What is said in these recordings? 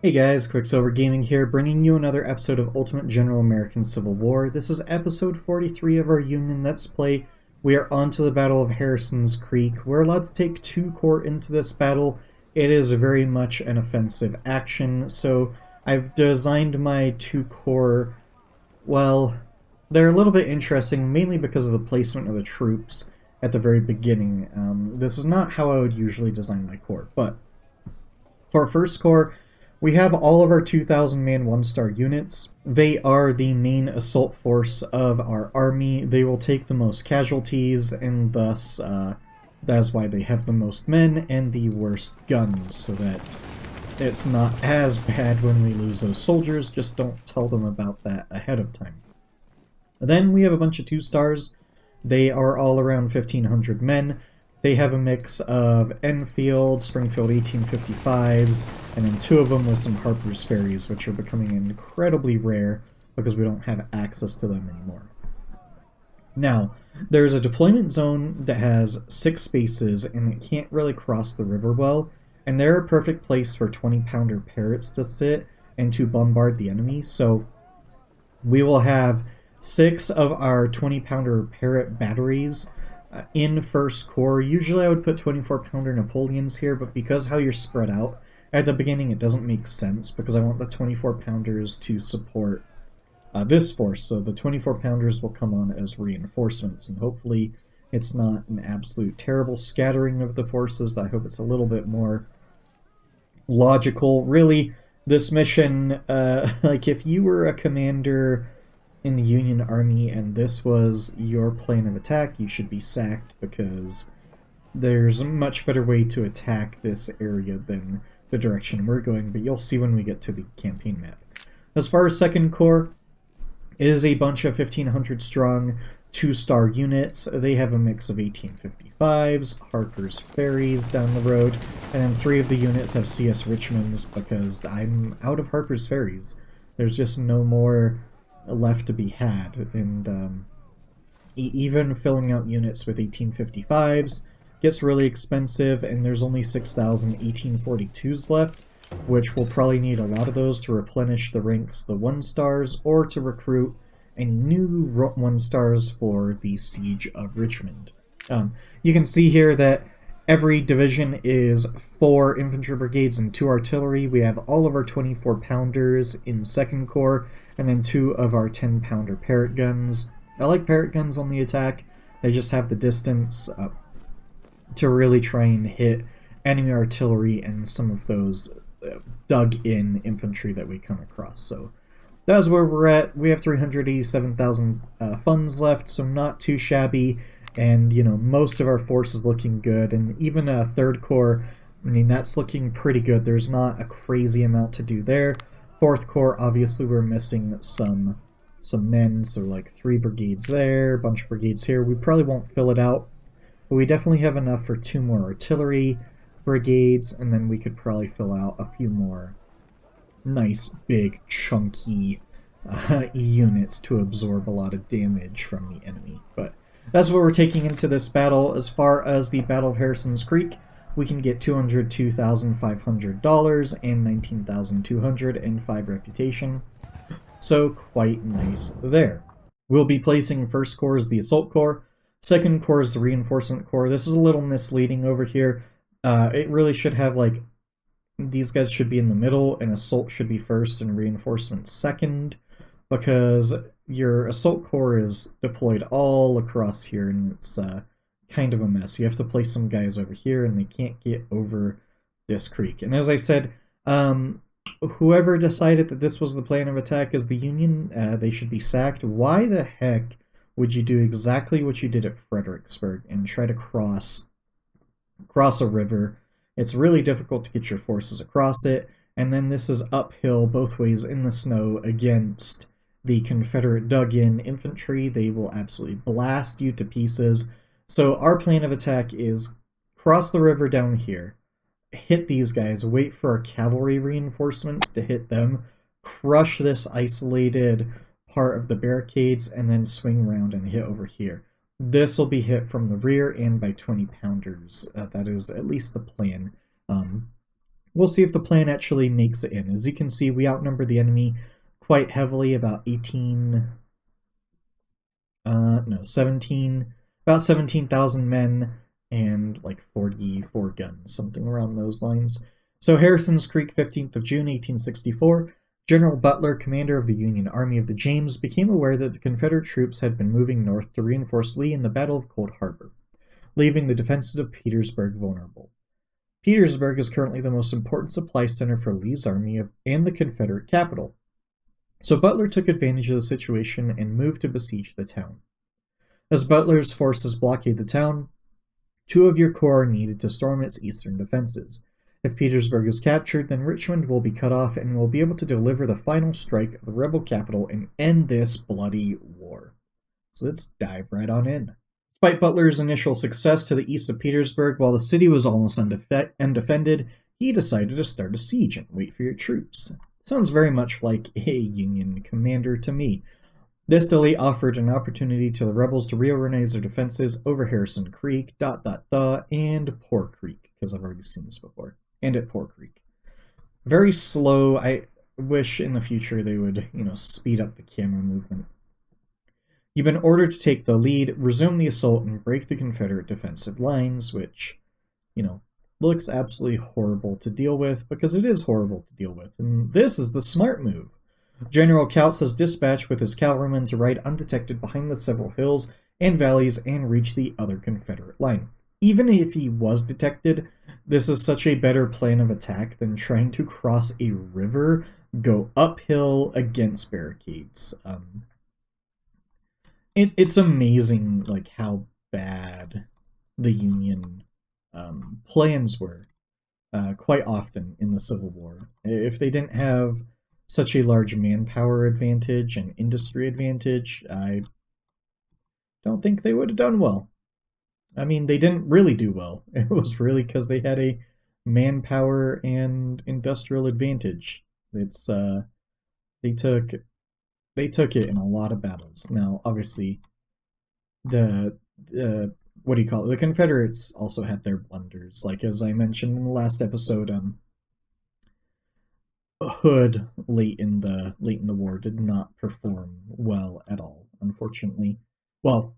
Hey guys, Quicksilver Gaming here, bringing you another episode of Ultimate General American Civil War. This is episode 43 of our Union Let's Play. We are on to the Battle of Harrison's Creek. We're allowed to take 2 corps into this battle. It is very much an offensive action, so I've designed my 2 corps, well, they're a little bit interesting, mainly because of the placement of the troops at the very beginning. This is not how I would usually design my corps, but for our first corps, we have all of our 2,000-man 1-star units. They are the main assault force of our army. They will take the most casualties, and thus that's why they have the most men and the worst guns, so that it's not as bad when we lose those soldiers. Just don't tell them about that ahead of time. Then we have a bunch of 2-stars. They are all around 1,500 men. They have a mix of Enfield, Springfield 1855s, and then 2 of them with some Harper's Ferries, which are becoming incredibly rare because we don't have access to them anymore. Now, there's a deployment zone that has 6 spaces, and it can't really cross the river well, and they're a perfect place for 20-pounder Parrots to sit and to bombard the enemy, so we will have 6 of our 20-pounder Parrot batteries in first corps. Usually I would put 24-pounder Napoleons here, but because how you're spread out at the beginning, it doesn't make sense because I want the 24-pounders to support this force. So the 24-pounders will come on as reinforcements, and hopefully it's not an absolute terrible scattering of the forces. I hope it's a little bit more logical. Really, this mission, like if you were a commander in the Union Army and this was your plan of attack, you should be sacked, because there's a much better way to attack this area than the direction we're going, but you'll see when we get to the campaign map. As far as Second Corps, it is a bunch of 1,500 strong 2-star units. They have a mix of 1855s, Harper's Ferries down the road, and then 3 of the units have CS Richmonds because I'm out of Harper's Ferries. There's just no more left to be had, and even filling out units with 1855s gets really expensive, and there's only 6,000 1842s left, which we'll probably need a lot of those to replenish the ranks, the 1-stars, or to recruit any new 1-stars for the Siege of Richmond. You can see here that every division is 4 infantry brigades and 2 artillery. We have all of our 24-pounders in Second Corps, and then 2 of our 10-pounder Parrot guns. I like Parrot guns on the attack. They just have the distance to really try and hit enemy artillery and some of those dug-in infantry that we come across. So that's where we're at. We have 387,000 funds left, so not too shabby. And, you know, most of our force is looking good, and even a Third Corps, I mean, that's looking pretty good. There's not a crazy amount to do there. Fourth Corps, obviously we're missing some men, so like 3 brigades there, a bunch of brigades here. We probably won't fill it out, but we definitely have enough for 2 more artillery brigades, and then we could probably fill out a few more nice, big, chunky units to absorb a lot of damage from the enemy. But that's what we're taking into this battle. As far as the Battle of Harrison's Creek, we can get $202,500 and 19,205 reputation, so quite nice there. We'll be placing First Corps as the Assault Corps, Second Corps is the Reinforcement Corps. This is a little misleading over here. It really should have, like, these guys should be in the middle, and Assault should be first and Reinforcement second, because your Assault Corps is deployed all across here, and it's kind of a mess. You have to place some guys over here, and they can't get over this creek. And as I said, whoever decided that this was the plan of attack as the Union, they should be sacked. Why the heck would you do exactly what you did at Fredericksburg and try to cross a river? It's really difficult to get your forces across it, and then this is uphill both ways in the snow against the Confederate dug-in infantry. They will absolutely blast you to pieces. So our plan of attack is cross the river down here, hit these guys, wait for our cavalry reinforcements to hit them, crush this isolated part of the barricades, and then swing around and hit over here. This will be hit from the rear and by 20-pounders. That is at least the plan. we'll see if the plan actually makes it in. As you can see, we outnumber the enemy quite heavily, about 17,000 men and like 44 guns, something around those lines. So Harrison's Creek, 15th of June, 1864. General Butler, commander of the Union Army of the James, became aware that the Confederate troops had been moving north to reinforce Lee in the Battle of Cold Harbor, leaving the defenses of Petersburg vulnerable. Petersburg is currently the most important supply center for Lee's army and the Confederate capital. So Butler took advantage of the situation and moved to besiege the town. As Butler's forces blockade the town, 2 of your corps are needed to storm its eastern defenses. If Petersburg is captured, then Richmond will be cut off and will be able to deliver the final strike of the rebel capital and end this bloody war. So let's dive right on in. Despite Butler's initial success to the east of Petersburg, while the city was almost undefended, he decided to start a siege and wait for your troops. Sounds very much like a Union commander to me. This delay offered an opportunity to the rebels to reorganize their defenses over Harrison Creek, and Poor Creek, because I've already seen this before, and at Poor Creek. Very slow. I wish in the future they would, speed up the camera movement. You've been ordered to take the lead, resume the assault, and break the Confederate defensive lines, which, looks absolutely horrible to deal with, because it is horrible to deal with, and this is the smart move. General Kautz has dispatched with his cavalrymen to ride undetected behind the several hills and valleys and reach the other Confederate line. Even if he was detected, this is such a better plan of attack than trying to cross a river, go uphill against barricades. It's amazing, how bad the Union plans were quite often in the Civil War. If they didn't have such a large manpower advantage and industry advantage, I don't think they would have done well. I mean, they didn't really do well. It was really because they had a manpower and industrial advantage. It's they took it in a lot of battles. Now, obviously, the Confederates also had their blunders. Like as I mentioned in the last episode, Hood late in the war did not perform well at all, unfortunately. Well,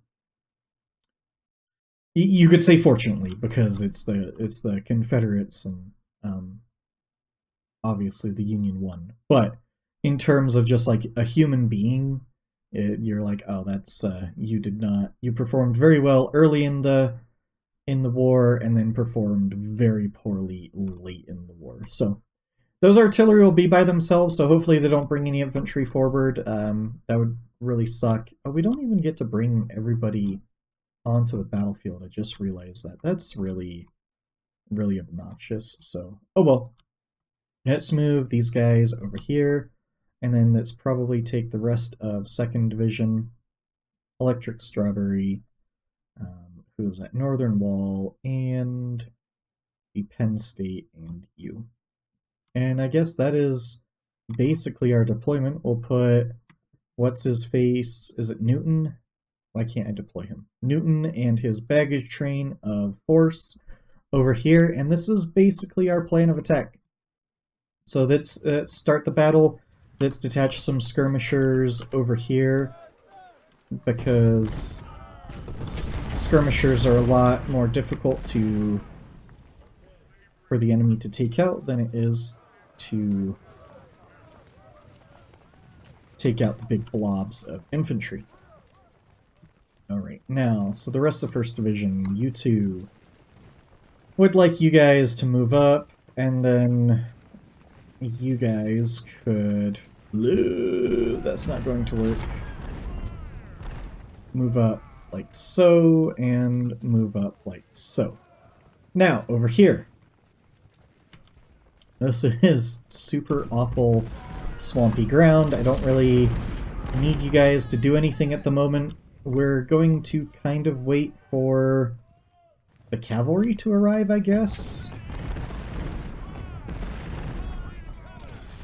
you could say fortunately, because it's the Confederates and obviously the Union won. But in terms of just like a human being, you're like, oh, that's you performed very well early in the war and then performed very poorly late in the war. So those artillery will be by themselves, so hopefully they don't bring any infantry forward. That would really suck. Oh, we don't even get to bring everybody onto the battlefield. I just realized that. That's really, really obnoxious. So, oh well. Let's move these guys over here, and then let's probably take the rest of 2nd Division, Electric Strawberry, who's at Northern Wall, and the Penn State, and you. And I guess that is basically our deployment. We'll put, what's-his-face, is it Newton? Why can't I deploy him? Newton and his baggage train of force over here, and this is basically our plan of attack. So let's start the battle. Let's detach some skirmishers over here, because skirmishers are a lot more difficult for the enemy to take out than it is to take out the big blobs of infantry. Alright, now, so the rest of 1st Division, you two, would like you guys to move up, and then you guys could... That's not going to work. Move up like so, and move up like so. Now, over here. This is super awful swampy ground. I don't really need you guys to do anything at the moment. We're going to kind of wait for the cavalry to arrive, I guess.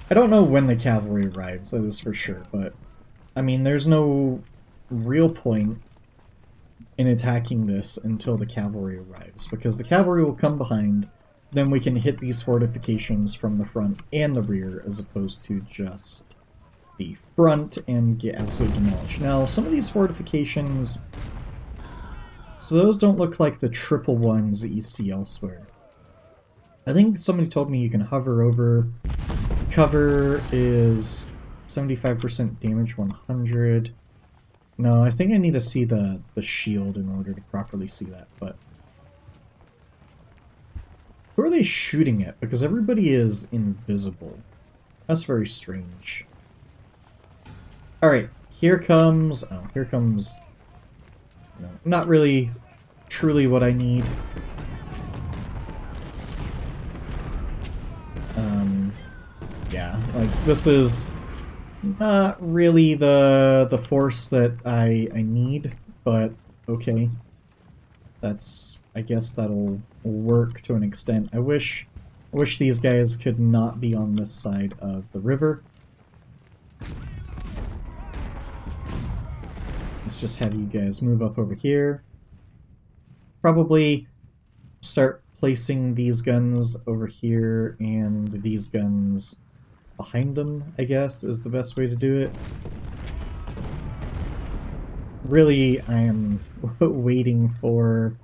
I don't know when the cavalry arrives, that is for sure, but I mean, there's no real point in attacking this until the cavalry arrives, because the cavalry will come behind, then we can hit these fortifications from the front and the rear as opposed to just the front and get absolutely demolished. Now, some of these fortifications, so those don't look like the triple ones that you see elsewhere. I think somebody told me you can hover over. Cover is 75% damage, 100. No, I think I need to see the shield in order to properly see that, but... Who are they shooting at? Because everybody is invisible. That's very strange. Alright, here comes... Oh, here comes... No, not really truly what I need. Yeah, like, this is not really the force that I need, but okay. That's... I guess that'll work to an extent. I wish these guys could not be on this side of the river. Let's just have you guys move up over here. Probably start placing these guns over here and these guns behind them, I guess, is the best way to do it. Really, I am waiting for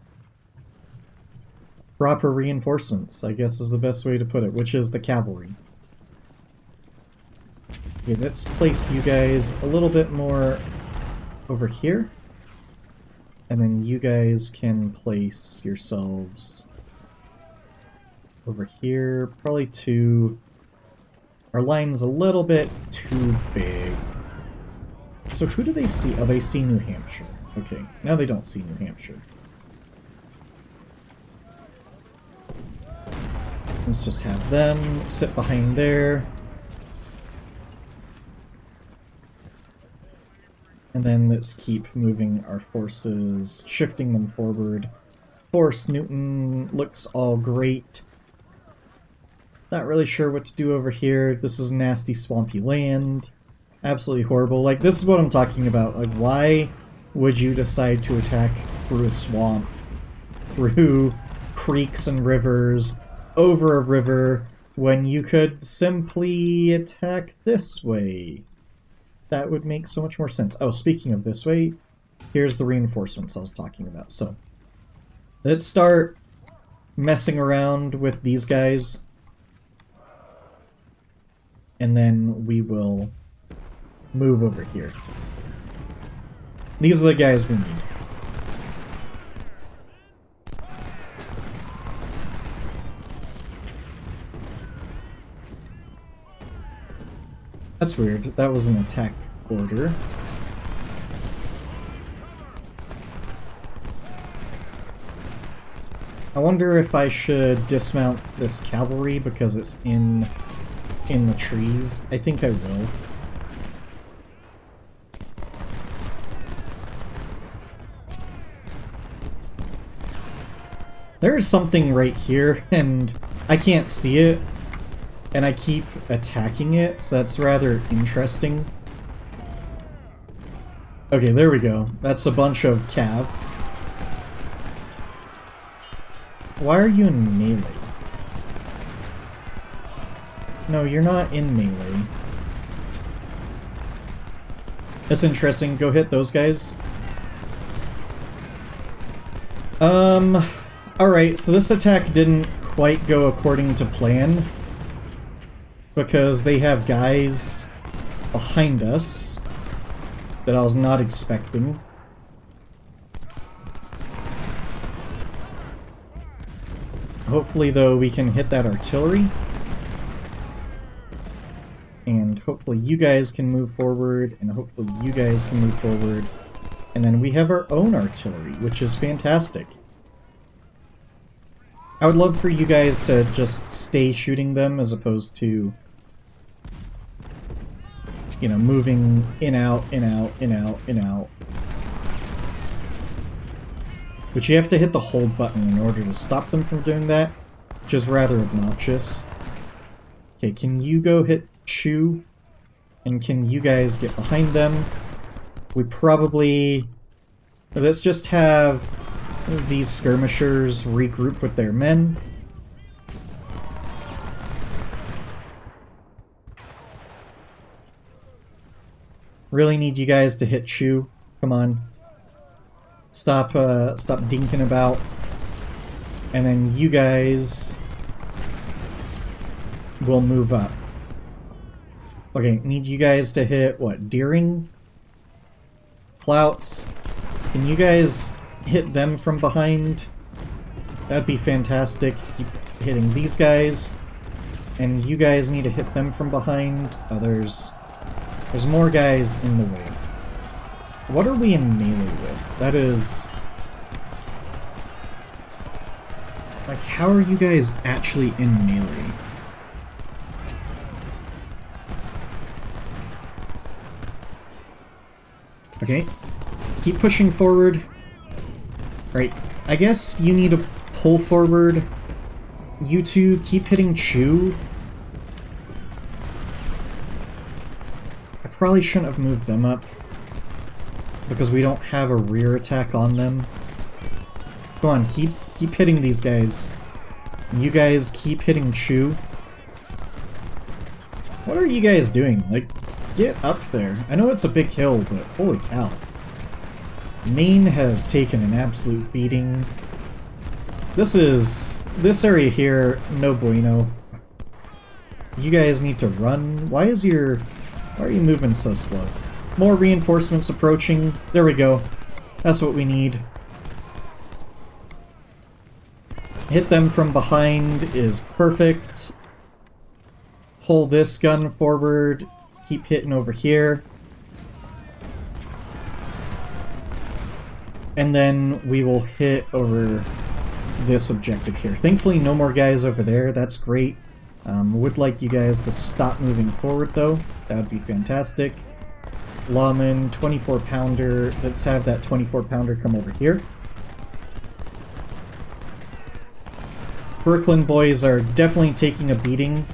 proper reinforcements, I guess is the best way to put it, which is the cavalry. Okay, let's place you guys a little bit more over here. And then you guys can place yourselves over here, probably to... Our line's a little bit too big. So who do they see? Oh, they see New Hampshire. Okay, now they don't see New Hampshire. Let's just have them sit behind there. And then let's keep moving our forces, shifting them forward. Force Newton looks all great. Not really sure what to do over here. This is nasty, swampy land. Absolutely horrible. Like, this is what I'm talking about. Like, why would you decide to attack through a swamp, through creeks and rivers, over a river, when you could simply attack this way? That would make so much more sense. Oh, speaking of this way, here's the reinforcements I was talking about. So, let's start messing around with these guys. And then we will move over here. These are the guys we need. That's weird. That was an attack order. I wonder if I should dismount this cavalry because it's in the trees. I think I will. There is something right here, and I can't see it, and I keep attacking it, so that's rather interesting. Okay, there we go. That's a bunch of cav. Why are you in melee? No, you're not in melee. That's interesting. Go hit those guys. Alright, so this attack didn't quite go according to plan. Because they have guys behind us that I was not expecting. Hopefully, though, we can hit that artillery. And hopefully you guys can move forward, and hopefully you guys can move forward. And then we have our own artillery, which is fantastic. I would love for you guys to just stay shooting them as opposed to, you know, moving in, out, in, out, in, out, in, out. But you have to hit the hold button in order to stop them from doing that, which is rather obnoxious. Okay, can you go hit Chew? And can you guys get behind them? We probably... Let's just have these skirmishers regroup with their men. Really need you guys to hit Chew. Come on. Stop dinking about. And then you guys will move up. Okay, need you guys to hit, what, Deering? Clouts? Can you guys hit them from behind? That'd be fantastic. Keep hitting these guys. And you guys need to hit them from behind. Oh, there's more guys in the way. What are we in melee with? That is... like, how are you guys actually in melee? Okay. Keep pushing forward. Right. I guess you need to pull forward. You two keep hitting Chew. I probably shouldn't have moved them up, because we don't have a rear attack on them. Come on, keep hitting these guys. You guys keep hitting Chew. What are you guys doing? Like, get up there. I know it's a big hill, but holy cow. Maine has taken an absolute beating. This area here, no bueno. You guys need to run. Why are you moving so slow? More reinforcements approaching. There we go. That's what we need. Hit them from behind is perfect. Pull this gun forward. Keep hitting over here. And then we will hit over this objective here. Thankfully, no more guys over there. That's great. Would like you guys to stop moving forward, though. That would be fantastic. Lawman, 24-pounder. Let's have that 24-pounder come over here. Brooklyn boys are definitely taking a beating.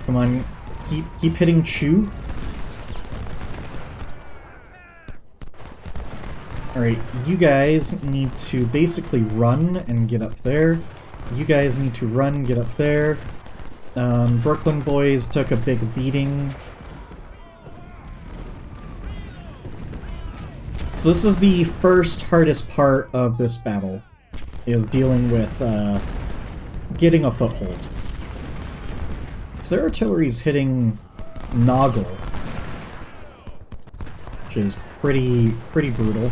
Come on, keep hitting Chew. Alright, you guys need to basically run and get up there. You guys need to run, get up there. Brooklyn boys took a big beating. So this is the first hardest part of this battle, is dealing with getting a foothold. So their artillery's hitting Noggle, which is pretty brutal.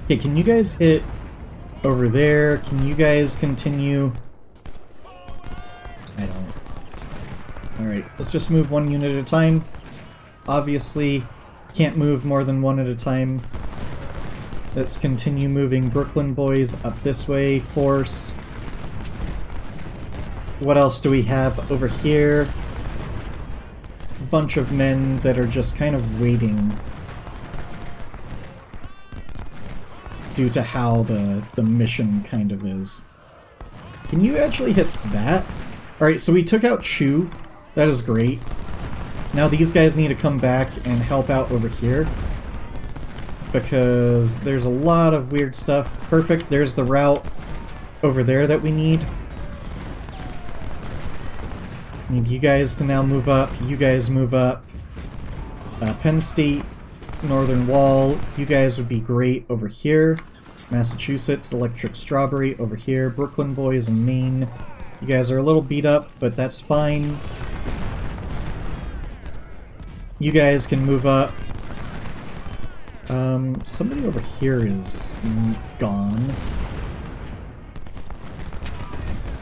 Okay, can you guys hit over there? Can you guys continue? I don't. Alright, let's just move one unit at a time. Obviously, can't move more than one at a time. Let's continue moving Brooklyn boys up this way. Force. What else do we have over here? A bunch of men that are just kind of waiting due to how the mission kind of is. Can you actually hit that? Alright, so we took out Chew. That is great. Now these guys need to come back and help out over here, because there's a lot of weird stuff. Perfect, there's the route over there that we need. Need you guys to now move up. You guys move up. Penn State, Northern Wall, you guys would be great over here. Massachusetts, Electric Strawberry over here. Brooklyn boys and Maine. You guys are a little beat up, but that's fine. You guys can move up. Somebody over here is gone.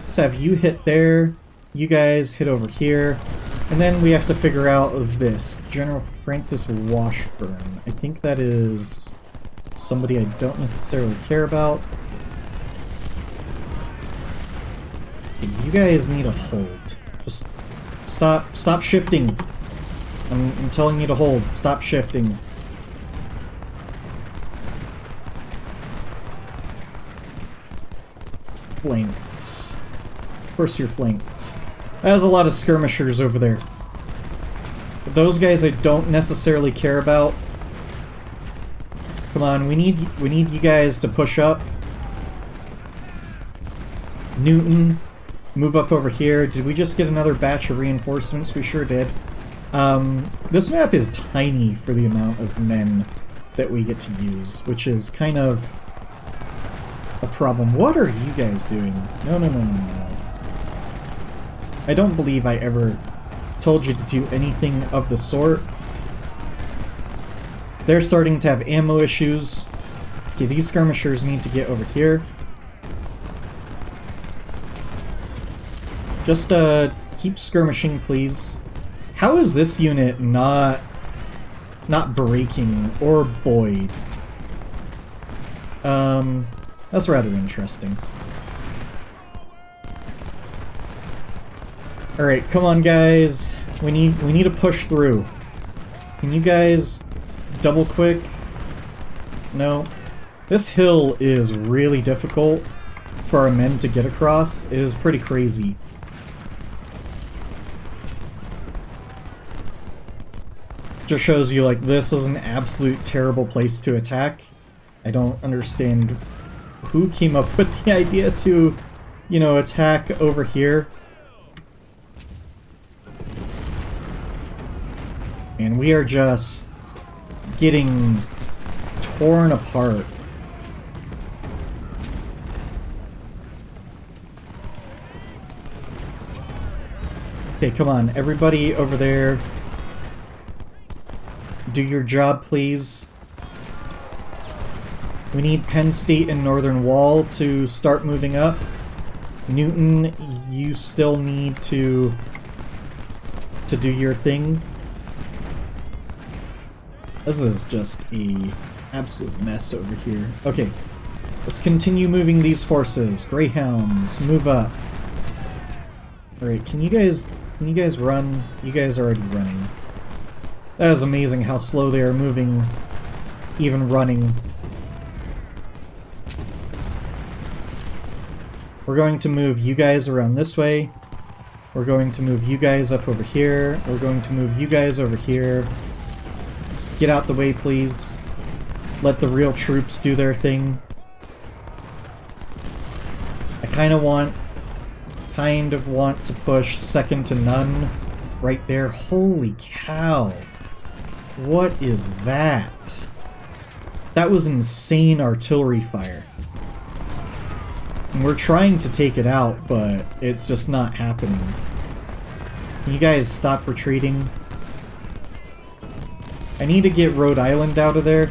Let's have you hit there. You guys hit over here. And then we have to figure out this. General Francis Washburn. I think that is somebody I don't necessarily care about. Okay, you guys need a hold. Just stop shifting. I'm telling you to hold. Stop shifting. Flanked. Of course you're flanked. There's a lot of skirmishers over there. But those guys I don't necessarily care about. Come on, we need you guys to push up. Newton, Move up over here. Did we just get another batch of reinforcements? We sure did. This map is tiny for the amount of men that we get to use, which is kind of a problem. What are you guys doing? No, no, no, no, no. I don't believe I ever told you to do anything of the sort. They're starting to have ammo issues. Okay, these skirmishers need to get over here. Just, keep skirmishing, please. How is this unit not breaking or buoyed? That's rather interesting. Alright, come on guys. We need to push through. Can you guys double quick? No. This hill is really difficult for our men to get across. It is pretty crazy. Just shows you, like, this is an absolute terrible place to attack. I don't understand who came up with the idea to, you know, attack over here. And we are just getting torn apart. Okay, come on, everybody over there. Do your job, please. We need Penn State and Northern Wall to start moving up. Newton, you still need to do your thing. This is just a absolute mess over here. Okay, let's continue moving these forces. Greyhounds, move up. Alright, can you guys run? You guys are already running. That is amazing how slow they are moving, even running. We're going to move you guys around this way. We're going to move you guys up over here. We're going to move you guys over here. Just get out the way, please. Let the real troops do their thing. I kind of want to push second to none right there. Holy cow. What is that? That was insane artillery fire. And we're trying to take it out, but it's just not happening. Can you guys stop retreating? I need to get Rhode Island out of there.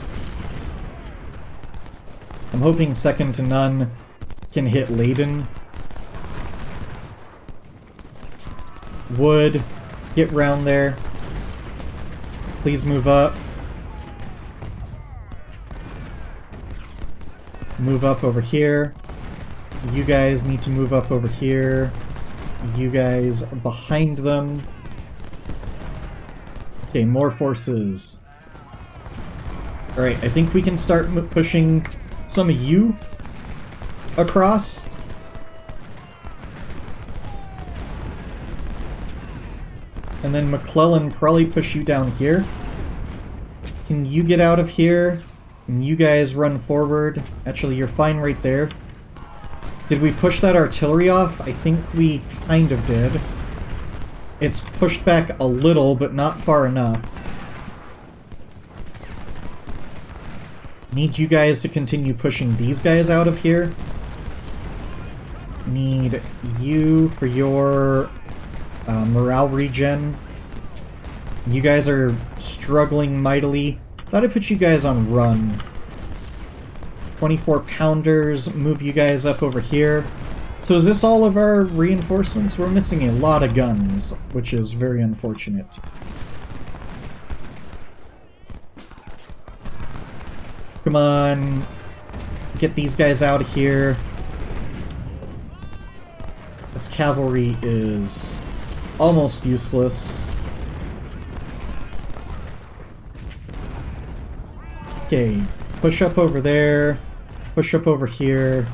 I'm hoping second to none can hit Leyden. Wood, get round there. Please move up. Move up over here. You guys need to move up over here. You guys behind them. Okay, more forces. Alright, I think we can start pushing some of you across. And then McClellan probably push you down here. Can you get out of here? And you guys run forward. Actually, you're fine right there. Did we push that artillery off? I think we kind of did. It's pushed back a little, but not far enough. Need you guys to continue pushing these guys out of here. Need you for your morale regen. You guys are struggling mightily. Thought I put you guys on run. 24 pounders, move you guys up over here. So is this all of our reinforcements? We're missing a lot of guns, which is very unfortunate. Come on. Get these guys out of here. This cavalry is almost useless. Okay, push up over there. Push up over here.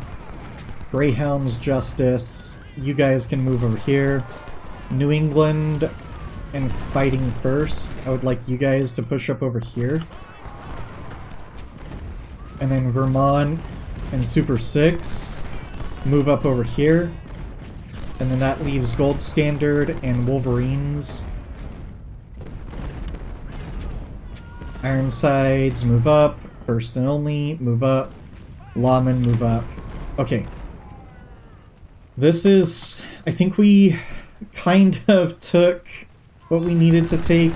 Greyhounds Justice. You guys can move over here. New England and Fighting First. I would like you guys to push up over here. And then Vermont and Super 6. Move up over here. And then that leaves Gold Standard and Wolverines. Ironsides, move up. First and Only, move up. Lawmen, move up. Okay. This is... I think we kind of took what we needed to take.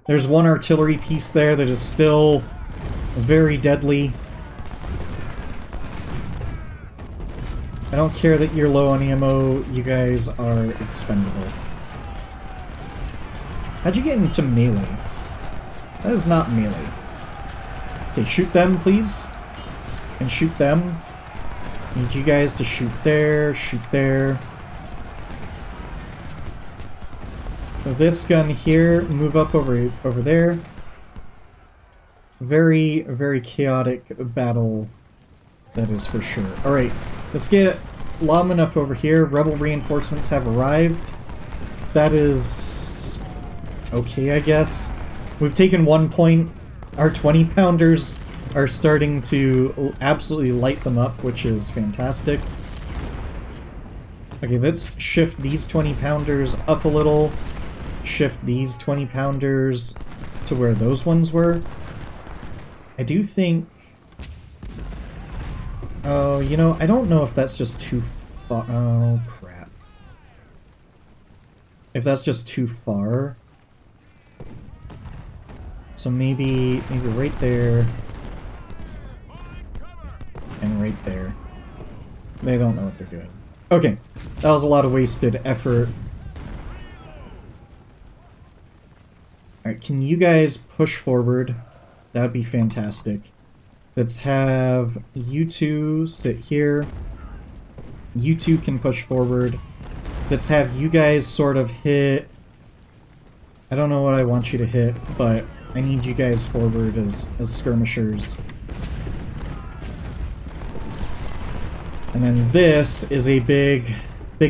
There's one artillery piece there that is still very deadly. I don't care that you're low on ammo, you guys are expendable. How'd you get into melee? That is not melee. Okay, shoot them, please. And shoot them. Need you guys to shoot there, shoot there. So this gun here, move up over there. Very, very chaotic battle, that is for sure. Alright, let's get Lawmen up over here. Rebel reinforcements have arrived. That is okay, I guess. We've taken 1 point. Our 20-pounders are starting to absolutely light them up, which is fantastic. Okay, let's shift these 20-pounders up a little. Shift these 20-pounders to where those ones were. I do think... Oh, you know, I don't know if that's just too far... Oh, crap. If that's just too far... So maybe right there, and right there. They don't know what they're doing. Okay, that was a lot of wasted effort. Alright, can you guys push forward? That would be fantastic. Let's have you two sit here. You two can push forward. Let's have you guys sort of hit... I don't know what I want you to hit, but... I need you guys forward as skirmishers. And then this is a big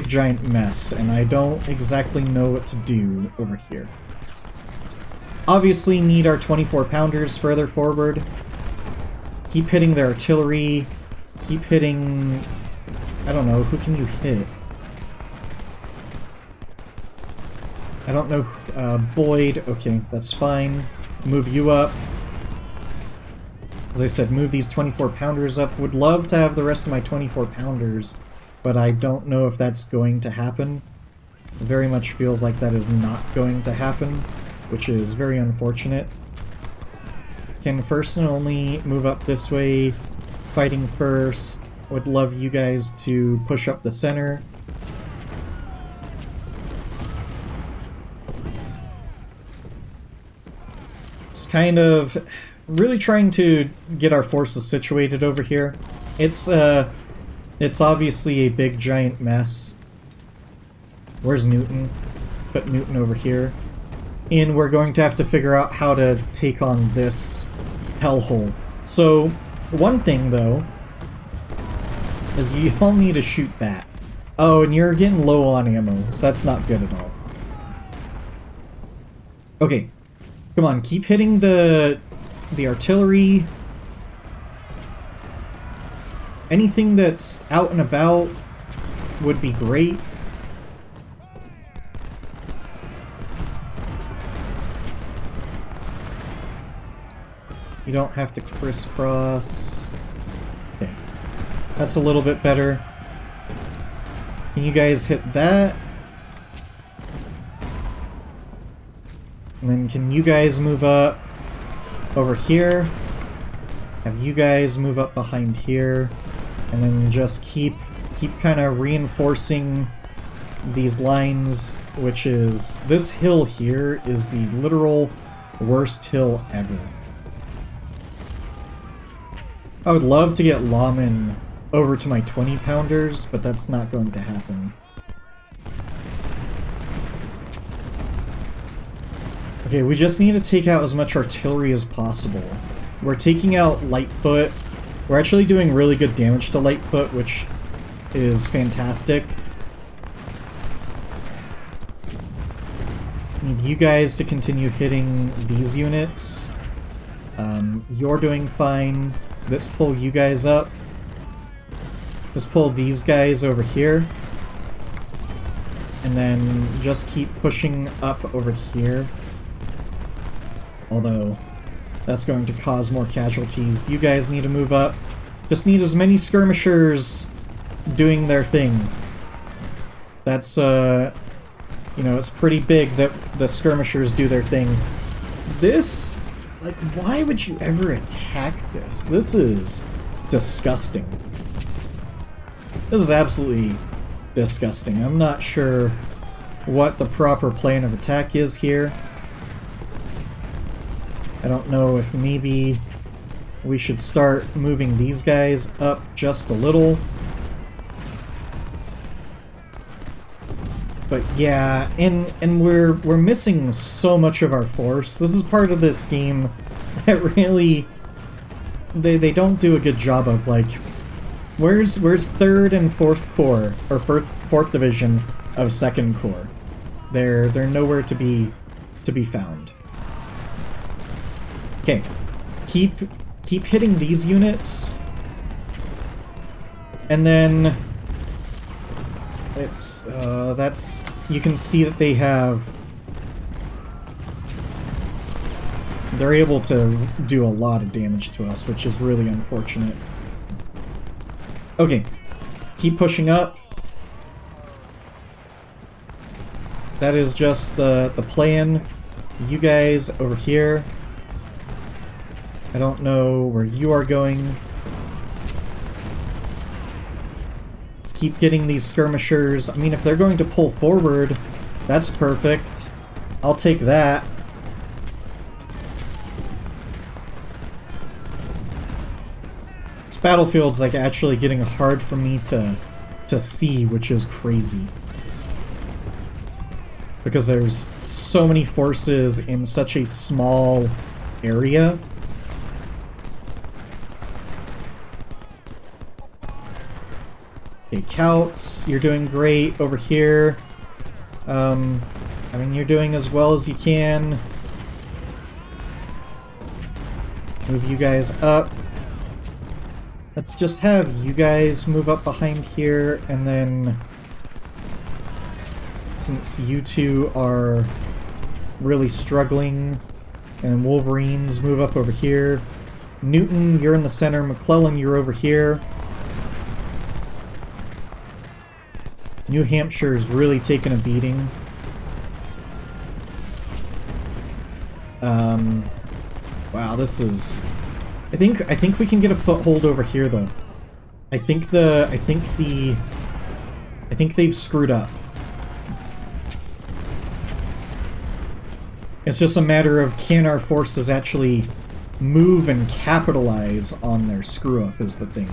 giant mess, and I don't exactly know what to do over here. So obviously need our 24-pounders further forward. Keep hitting their artillery. Keep hitting... I don't know, who can you hit? I don't know, Boyd. Okay, that's fine. Move you up. As I said, move these 24-pounders up. Would love to have the rest of my 24-pounders, but I don't know if that's going to happen. It very much feels like that is not going to happen, which is very unfortunate. Can First and Only move up this way, fighting first. Would love you guys to push up the center. Kind of really trying to get our forces situated over here. It's obviously a big giant mess. Where's Newton? Put Newton over here. And we're going to have to figure out how to take on this hellhole. So one thing though is you all need to shoot that. Oh, and you're getting low on ammo, so that's not good at all. Okay. Come on, keep hitting the artillery. Anything that's out and about would be great. You don't have to crisscross. Okay. That's a little bit better. Can you guys hit that? And then can you guys move up over here? Have you guys move up behind here? And then just keep kind of reinforcing these lines, which is... This hill here is the literal worst hill ever. I would love to get Lawmen over to my 20-pounders, but that's not going to happen. Okay, we just need to take out as much artillery as possible. We're taking out Lightfoot. We're actually doing really good damage to Lightfoot, which is fantastic. Need you guys to continue hitting these units. You're doing fine. Let's pull you guys up. Just pull these guys over here. And then just keep pushing up over here. Although, that's going to cause more casualties. You guys need to move up. Just need as many skirmishers doing their thing. That's, you know, it's pretty big that the skirmishers do their thing. This, like, why would you ever attack this? This is disgusting. This is absolutely disgusting. I'm not sure what the proper plan of attack is here. I don't know if maybe we should start moving these guys up just a little. But yeah, and we're missing so much of our force. This is part of this game that really they don't do a good job of. Like, where's 3rd and 4th Corps, or 4th Division of 2nd Corps? They're nowhere to be found. Okay, keep hitting these units, and then it's that's, you can see that they're able to do a lot of damage to us, which is really unfortunate. Okay, keep pushing up. That is just the plan. You guys over here. I don't know where you are going. Just keep getting these skirmishers. I mean, if they're going to pull forward, that's perfect. I'll take that. This battlefield's like actually getting hard for me to see, which is crazy. Because there's so many forces in such a small area. Okay, Couts, you're doing great over here. I mean, you're doing as well as you can. Move you guys up. Let's just have you guys move up behind here, and then since you two are really struggling, and Wolverines, move up over here. Newton, you're in the center. McClellan, you're over here. New Hampshire's really taken a beating. Wow, this is... I think we can get a foothold over here, though. I think they've screwed up. It's just a matter of, can our forces actually move and capitalize on their screw-up is the thing.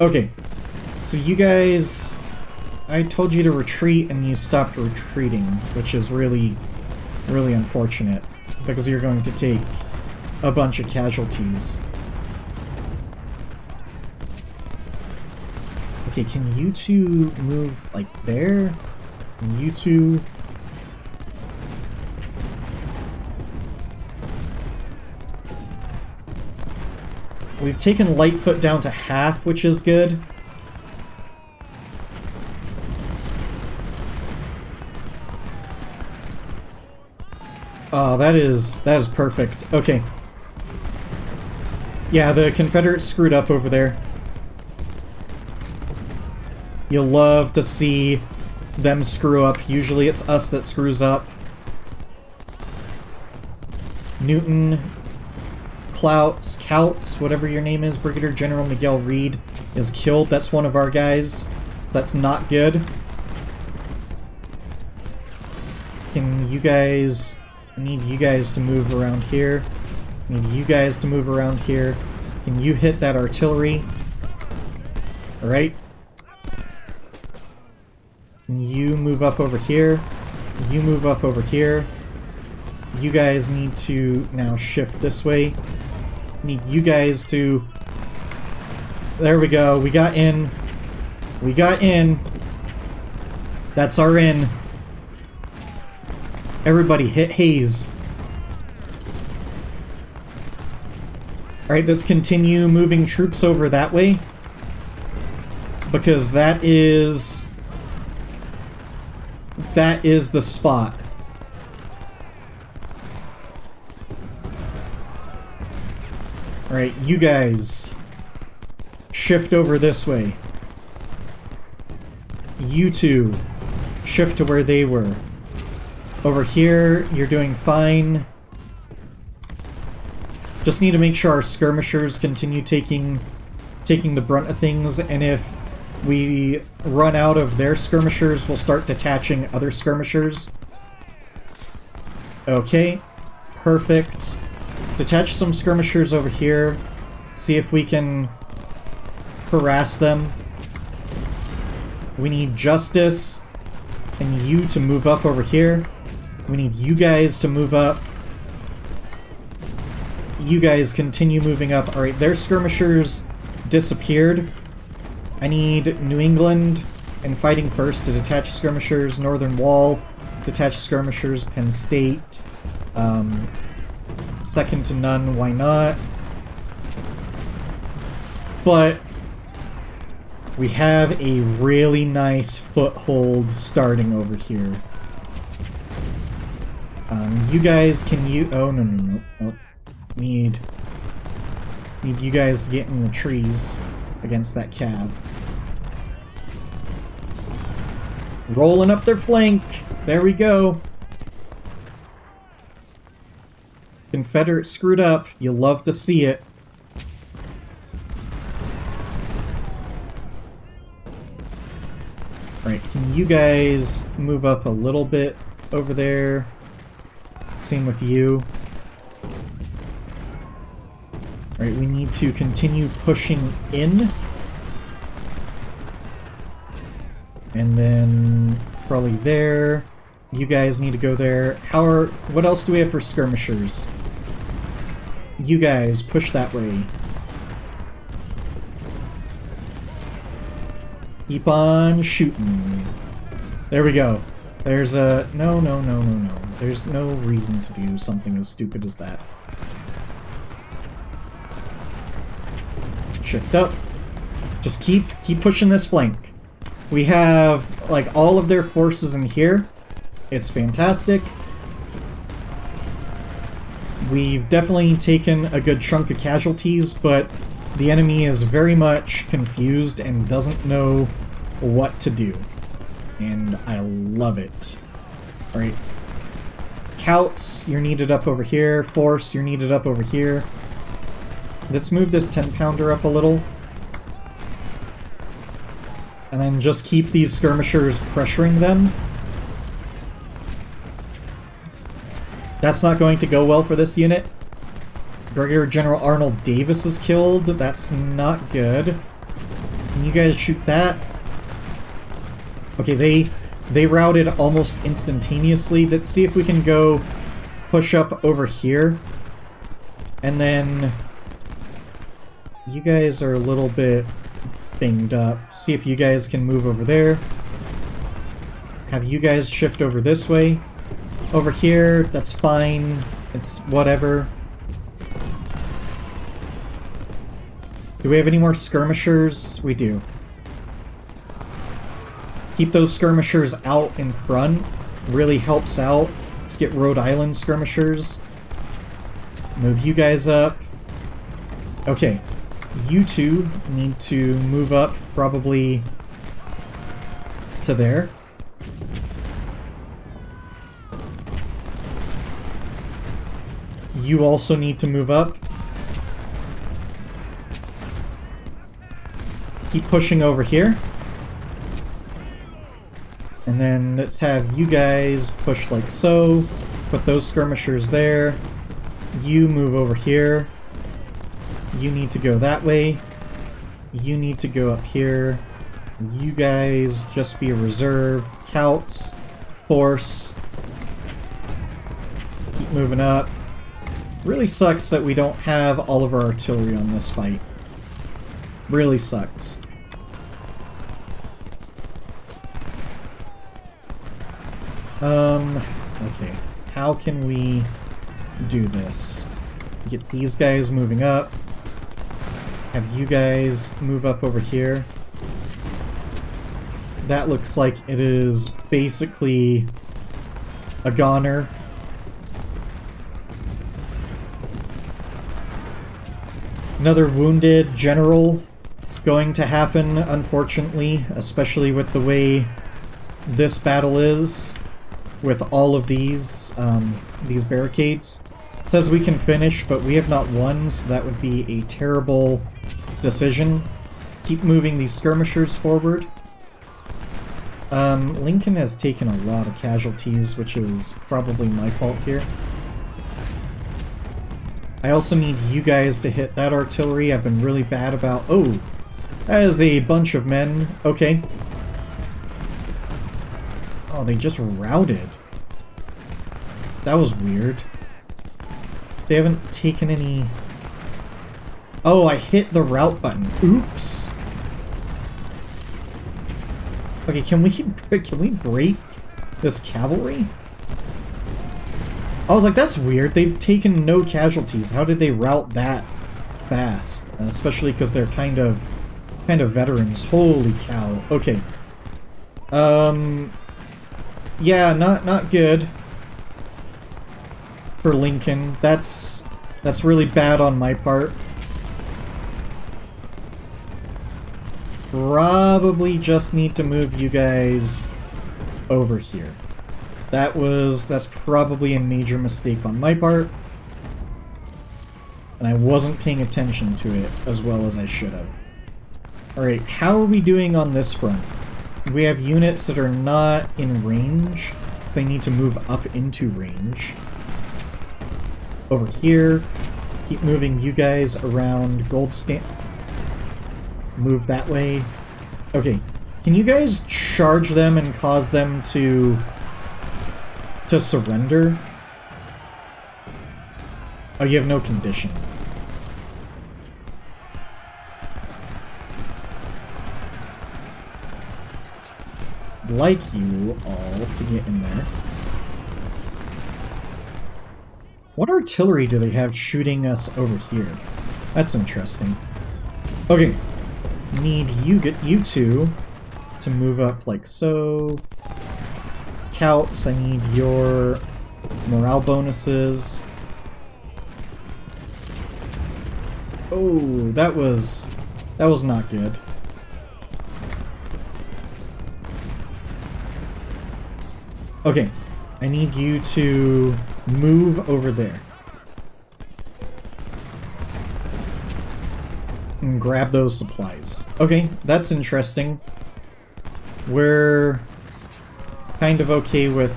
Okay, so you guys... I told you to retreat and you stopped retreating, which is really, really unfortunate, because you're going to take a bunch of casualties. Okay, can you two move, like, there? Can you two... We've taken Lightfoot down to half, which is good. Oh, that is perfect. Okay. Yeah, the Confederates screwed up over there. You'll love to see them screw up. Usually it's us that screws up. Newton, Couts, whatever your name is, Brigadier General Miguel Reed, is killed. That's one of our guys, so that's not good. Can you guys... I need you guys to move around here. I need you guys to move around here. Can you hit that artillery? Alright. Can you move up over here? You move up over here. You guys need to now shift this way. Need you guys to... There we go. We got in. We got in. That's our in. Everybody hit Hayes. Alright, let's continue moving troops over that way. Because that is the spot. Alright, you guys shift over this way. You two shift to where they were. Over here, you're doing fine. Just need to make sure our skirmishers continue taking the brunt of things, and if we run out of their skirmishers, we'll start detaching other skirmishers. Okay, perfect. Detach some skirmishers over here. See if we can harass them. We need Justice and you to move up over here. We need you guys to move up. You guys continue moving up. Alright, their skirmishers disappeared. I need New England and Fighting First to detach skirmishers. Northern Wall, detach skirmishers. Penn State. Second to none, why not? But we have a really nice foothold starting over here. You guys can oh, no. Need you guys to get in the trees against that cav. Rolling up their flank. There we go. Confederate screwed up. You love to see it. Right, can you guys move up a little bit over there? Same with you. Right, we need to continue pushing in. And then probably there. You guys need to go there. What else do we have for skirmishers? You guys push that way. Keep on shooting. There we go. There's a... No. There's no reason to do something as stupid as that. Shift up. Just keep pushing this flank. We have, like, all of their forces in here. It's fantastic. We've definitely taken a good chunk of casualties, but the enemy is very much confused and doesn't know what to do. And I love it. Alright. Couts, you're needed up over here. Force, you're needed up over here. Let's move this 10-pounder up a little. And then just keep these skirmishers pressuring them. That's not going to go well for this unit. Brigadier General Arnold Davis is killed. That's not good. Can you guys shoot that? Okay, they routed almost instantaneously. Let's see if we can go push up over here. And then you guys are a little bit banged up. See if you guys can move over there. Have you guys shift over this way. Over here, that's fine. It's whatever. Do we have any more skirmishers? We do. Keep those skirmishers out in front. Really helps out. Let's get Rhode Island skirmishers. Move you guys up. Okay. You two need to move up probably to there. You also need to move up. Keep pushing over here. And then let's have you guys push like so. Put those skirmishers there. You move over here. You need to go that way. You need to go up here. You guys just be a reserve. Couts. Force. Keep moving up. Really sucks that we don't have all of our artillery on this fight. Really sucks. Okay. How can we do this? Get these guys moving up. Have you guys move up over here. That looks like it is basically a goner. Another wounded general. It's going to happen, unfortunately, especially with the way this battle is, with all of these barricades. It says we can finish, but we have not won, so that would be a terrible decision. Keep moving these skirmishers forward. Lincoln has taken a lot of casualties, which is probably my fault here. I also need you guys to hit that artillery. I've been really bad about... Oh! That is a bunch of men. Okay. Oh, they just routed. That was weird. They haven't taken any... Oh, I hit the route button. Oops! Okay, can we break this cavalry? I was like, that's weird. They've taken no casualties. How did they rout that fast? Especially because they're kind of veterans. Holy cow. Okay. Yeah, not good for Lincoln. That's really bad on my part. Probably just need to move you guys over here. That's probably a major mistake on my part. And I wasn't paying attention to it as well as I should have. Alright, how are we doing on this front? We have units that are not in range, so they need to move up into range. Over here, keep moving you guys around Gold Stand. Move that way. Okay, can you guys charge them and cause them to surrender? Oh, you have no condition. I'd like you all to get in there. What artillery do they have shooting us over here? That's interesting. Okay. Need you two to move up like so. Celts, I need your morale bonuses. Oh, that was not good. Okay, I need you to move over there. And grab those supplies. Okay, that's interesting. We're kind of okay with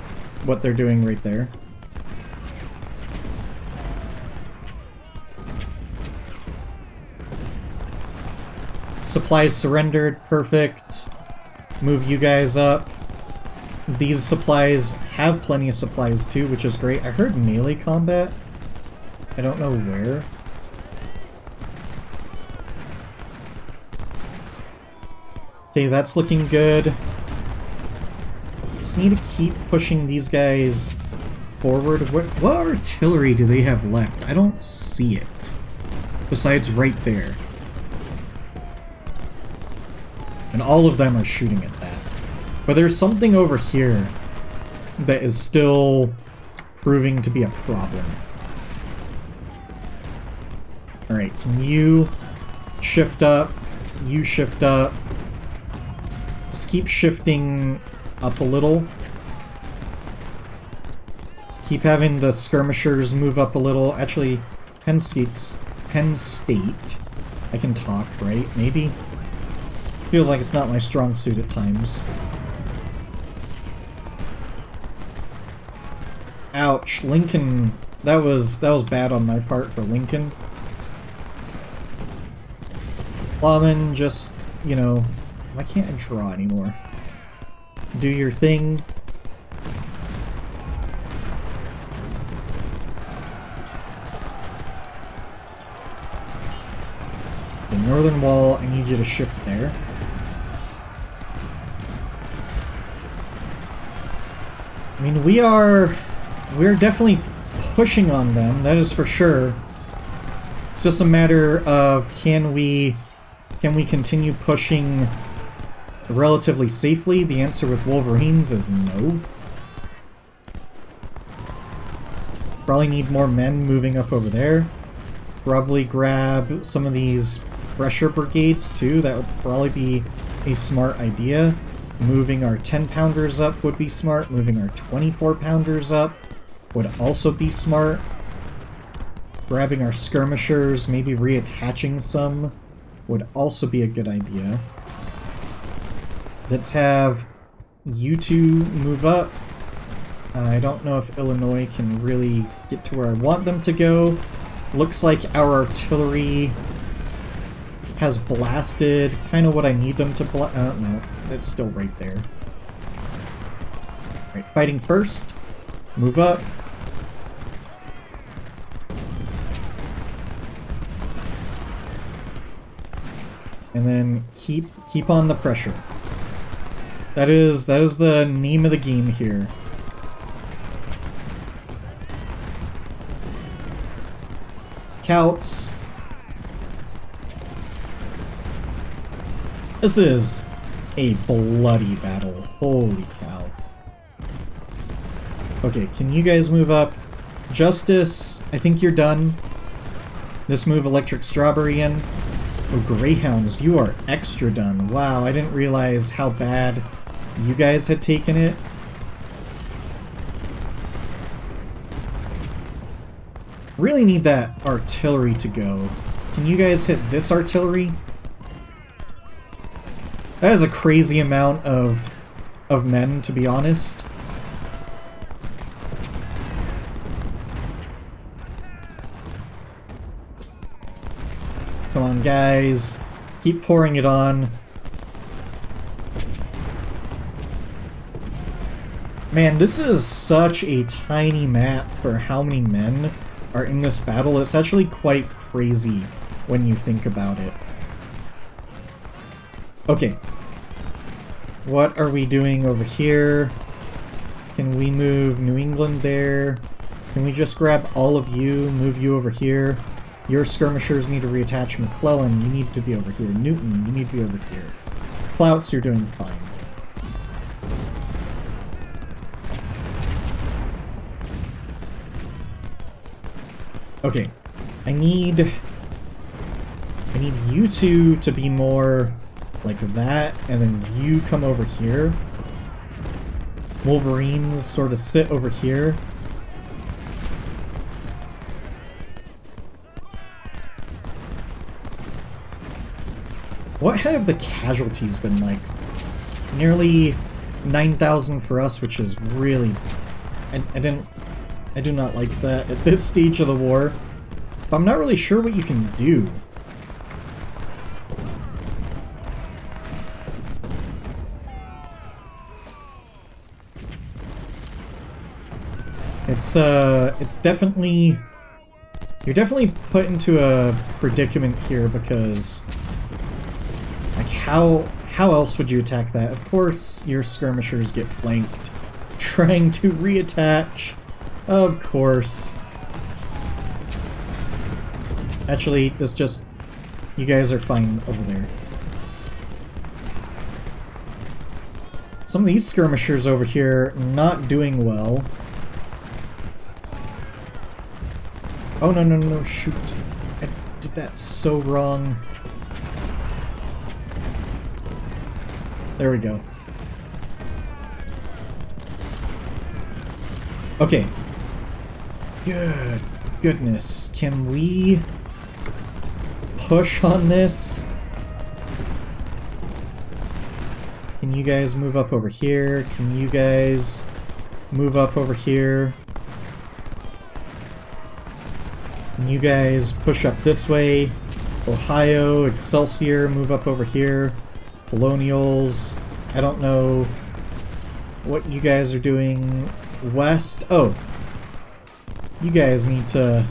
what they're doing right there. Supplies surrendered, perfect. Move you guys up. These supplies have plenty of supplies too, which is great. I heard melee combat. I don't know where. Okay, that's looking good. Just need to keep pushing these guys forward. What artillery do they have left? I don't see it. Besides right there. And all of them are shooting at that. But there's something over here that is still proving to be a problem. Alright, can you shift up? You shift up. Just keep shifting up a little. Just keep having the skirmishers move up a little. Actually, Penn State. I can talk, right? Maybe? Feels like it's not my strong suit at times. Ouch, Lincoln. That was bad on my part for Lincoln. Lawman, just, you know, why can't I draw anymore? Do your thing. The northern wall, I need you to shift there. I mean, we're definitely pushing on them, that is for sure. It's just a matter of can we continue pushing relatively safely? The answer with Wolverines is no. Probably need more men moving up over there. Probably grab some of these pressure brigades too. That would probably be a smart idea. Moving our 10-pounders up would be smart. Moving our 24-pounders up would also be smart. Grabbing our skirmishers, maybe reattaching some, would also be a good idea. Let's have you two move up. I don't know if Illinois can really get to where I want them to go. Looks like our artillery has blasted kind of what I need them to no, it's still right there. Alright, fighting first. Move up. And then keep on the pressure. That is the name of the game here. Scouts. This is a bloody battle. Holy cow. Okay, can you guys move up? Justice, I think you're done. Let's move Electric Strawberry in. Oh, Greyhounds, you are extra done. Wow, I didn't realize how bad you guys had taken it. Really need that artillery to go. Can you guys hit this artillery? That is a crazy amount of men, to be honest. Come on, guys. Keep pouring it on. Man, this is such a tiny map for how many men are in this battle. It's actually quite crazy when you think about it. Okay. What are we doing over here? Can we move New England there? Can we just grab all of you, move you over here? Your skirmishers need to reattach. McClellan, you need to be over here. Newton, you need to be over here. Plouts, you're doing fine. Okay, I need you two to be more like that, and then you come over here. Wolverines sort of sit over here. What have the casualties been like? Nearly 9,000 for us, which is really... I do not like that at this stage of the war. But I'm not really sure what you can do. It's definitely... You're definitely put into a predicament here because... Like, how else would you attack that? Of course, your skirmishers get flanked. Trying to reattach. Of course. Actually, it's just... You guys are fine over there. Some of these skirmishers over here not doing well. Oh, no, no, no, shoot. I did that so wrong. There we go. Okay. Good goodness. Can we push on this? Can you guys move up over here? Can you guys move up over here? Can you guys push up this way? Ohio, Excelsior, move up over here. Colonials, I don't know what you guys are doing west. Oh, you guys need to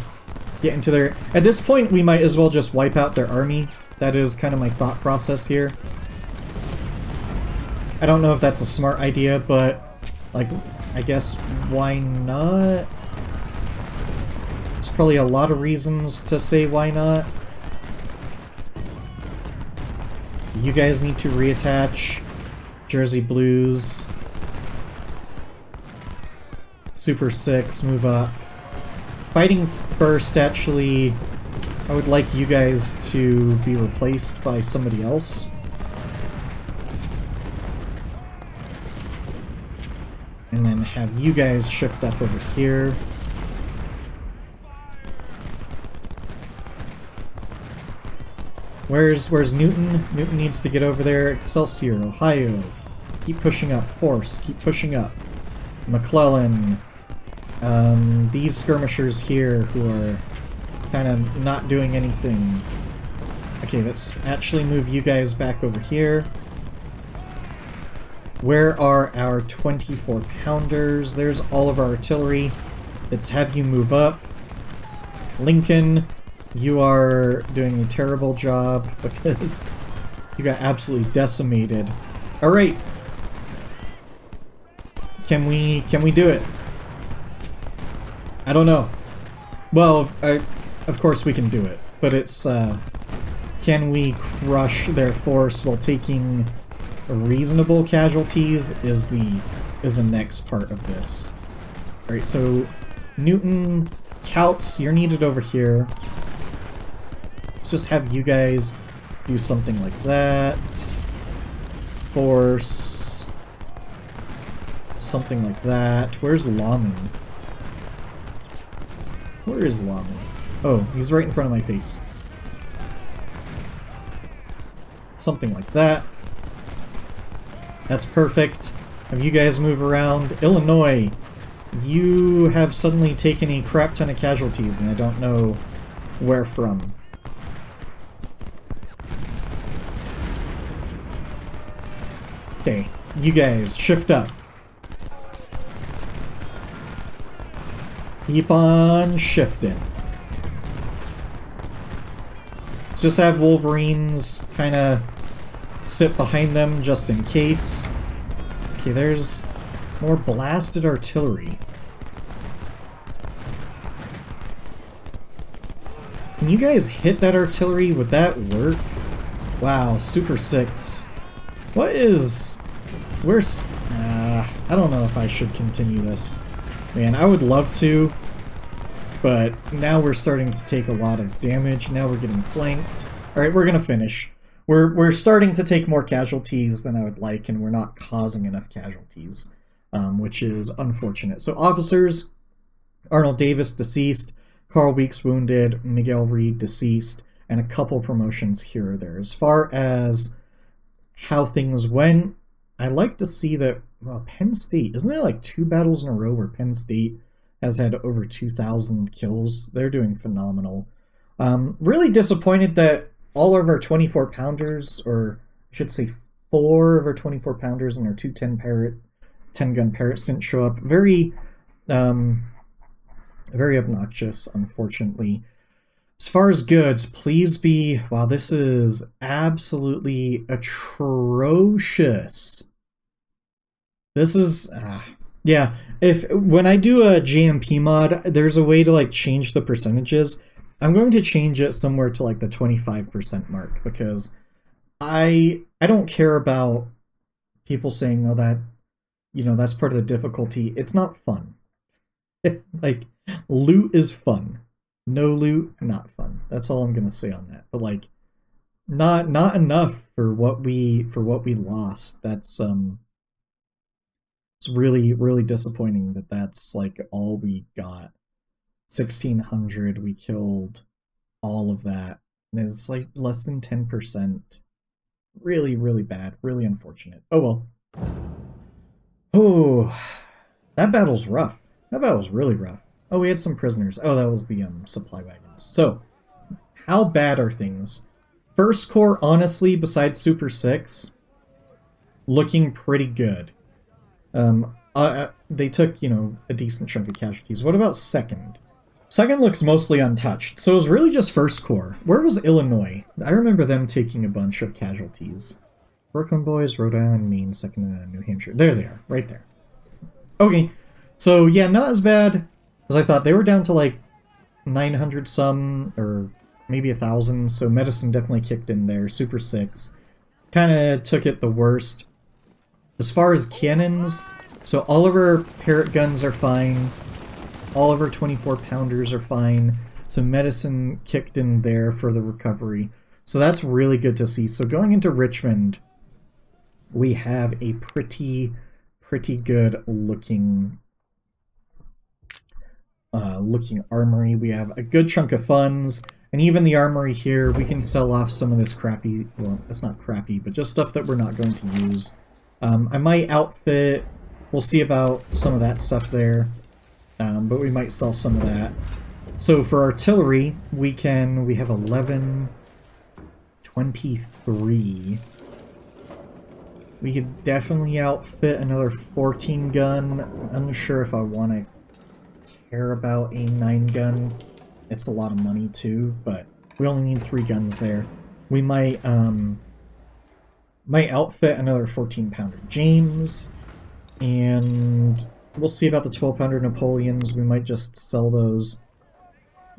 get into their... At this point, we might as well just wipe out their army. That is kind of my thought process here. I don't know if that's a smart idea, but, like, I guess why not? There's probably a lot of reasons to say why not. You guys need to reattach. Jersey Blues. Super 6, move up. Fighting first, actually, I would like you guys to be replaced by somebody else. And then have you guys shift up over here. Where's Newton? Newton needs to get over there. Excelsior, Ohio. Keep pushing up. Force, keep pushing up. McClellan. These skirmishers here who are kind of not doing anything. Okay, let's actually move you guys back over here. Where are our 24 pounders? There's all of our artillery. Let's have you move up. Lincoln, you are doing a terrible job because you got absolutely decimated. Alright. Can we do it? I don't know. Well, of course we can do it, but it's, can we crush their force while taking reasonable casualties is the next part of this. Alright, so Newton, Couts, you're needed over here. Let's just have you guys do something like that. Force. Something like that. Where's Laman? Where is Laman? Oh, he's right in front of my face. Something like that. That's perfect. Have you guys move around. Illinois, you have suddenly taken a crap ton of casualties, and I don't know where from. Okay, you guys, shift up. Keep on shifting. Let's just have Wolverines kind of sit behind them just in case. Okay, there's more blasted artillery. Can you guys hit that artillery? Would that work? Wow, Super 6. What is... Where's... I don't know if I should continue this. Man, I would love to, but now we're starting to take a lot of damage. Now we're getting flanked. Alright, we're gonna finish. We're starting to take more casualties than I would like, and we're not causing enough casualties, which is unfortunate. So officers, Arnold Davis, deceased. Carl Weeks, wounded. Miguel Reed, deceased. And a couple promotions here or there. As far as how things went, I like to see that, well, Penn State, isn't there like 2 battles in a row where Penn State has had over 2,000 kills? They're doing phenomenal. Really disappointed that all of our 24 pounders, or I should say 4 of our 24 pounders and our 2 10 gun Parrots didn't show up. Very obnoxious, unfortunately. As far as goods, please be... Wow, this is absolutely atrocious. This is... yeah, when I do a JMP mod, there's a way to like change the percentages. I'm going to change it somewhere to like the 25% mark, because I don't care about people saying, oh, that, you know, that's part of the difficulty. It's not fun. Like, loot is fun. No loot, not fun. That's all I'm gonna say on that. But like, not enough for what we lost. That's it's really disappointing that that's like all we got. 1,600, we killed all of that. And it's like less than 10%. Really bad. Really unfortunate. Oh well. Oh, that battle's rough. That battle's really rough. Oh, we had some prisoners. Oh, that was the supply wagons. So, how bad are things? First Corps, honestly, besides Super 6, looking pretty good. They took, you know, a decent chunk of casualties. What about Second? Second looks mostly untouched. So it was really just First Corps. Where was Illinois? I remember them taking a bunch of casualties. Brooklyn Boys, Rhode Island, Maine, Second, New Hampshire. There they are, right there. Okay, so yeah, not as bad as I thought. They were down to like 900 some, or maybe 1,000, so medicine definitely kicked in there. Super 6 kind of took it the worst. As far as cannons, so all of our Parrot guns are fine. All of our 24-pounders are fine. Some medicine kicked in there for the recovery. So that's really good to see. So going into Richmond, we have a pretty good looking armory. We have a good chunk of funds, and even the armory here, we can sell off some of this crappy, well, it's not crappy, but just stuff that we're not going to use. I might outfit, we'll see about some of that stuff there, but we might sell some of that. So for artillery, we have 11, 23. We could definitely outfit another 14 gun. I'm unsure if I want to care about a 9 gun. It's a lot of money too, but we only need 3 guns there. We might outfit another 14-pounder James, and we'll see about the 12-pounder Napoleons. We might just sell those,